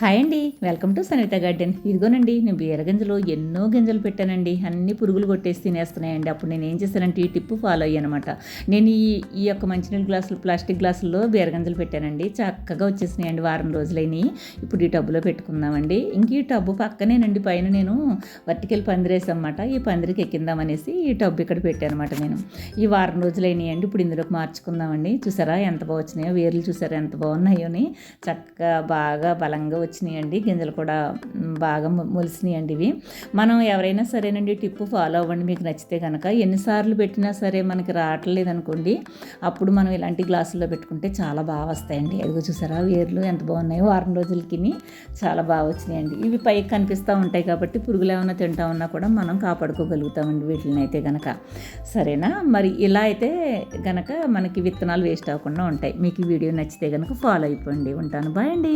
Hi అండి, welcome to Sanitha garden. ఇదిగోనండి, నేను బీర గింజలు ఎన్నో గింజలు పెట్టానండి. అన్ని పురుగులు కొట్టేసి తినేస్తున్నాయండి. అప్పుడు నేను ఏం చేశానంటే ఈ టిప్పు ఫాలో అయ్యానమాట. నేను ఈ యొక్క మంచినీళ్ళ గ్లాసులు, ప్లాస్టిక్ గ్లాసుల్లో బీర గింజలు పెట్టానండి. చక్కగా వచ్చేసినాయండి, వారం రోజులైనవి. ఇప్పుడు ఈ టబ్బులో పెట్టుకుందామండి. ఇంక ఈ టబ్బు పక్కనేనండి, పైన నేను వర్టికల్ పందిరేసన్నమాట. ఈ పందిరికి ఎక్కిందామనేసి ఈ టబ్బు ఇక్కడ పెట్టానమాట నేను. ఈ వారం రోజులైనాయి అండి. ఇప్పుడు ఇందులోకి మార్చుకుందామండి. చూసారా ఎంత బాగా వచ్చినాయో, వేర్లు చూసారా ఎంత బాగున్నాయోని. చక్కగా బాగా బలంగా వచ్చినాయండి. గింజలు కూడా బాగా మొలిసినాయండి ఇవి. మనం ఎవరైనా సరేనండి టిప్పు ఫాలో అవ్వండి. మీకు నచ్చితే కనుక ఎన్నిసార్లు పెట్టినా సరే మనకి రావట్లేదు అనుకోండి, అప్పుడు మనం ఇలాంటి గ్లాసుల్లో పెట్టుకుంటే చాలా బాగా వస్తాయండి. అదిగో చూసారా వేర్లు ఎంత బాగున్నాయో, వారం రోజులకి చాలా బాగా వచ్చినాయండి. ఇవి పైకి కనిపిస్తూ ఉంటాయి కాబట్టి పురుగులు ఏమైనా తింటా ఉన్నా కూడా మనం కాపాడుకోగలుగుతామండి వీటిని అయితే కనుక. సరేనా? మరి ఇలా అయితే కనుక మనకి విత్తనాలు వేస్ట్ అవ్వకుండా ఉంటాయి. మీకు ఈ వీడియో నచ్చితే కనుక ఫాలో అయిపోండి. ఉంటాను. బాయ్ అండి.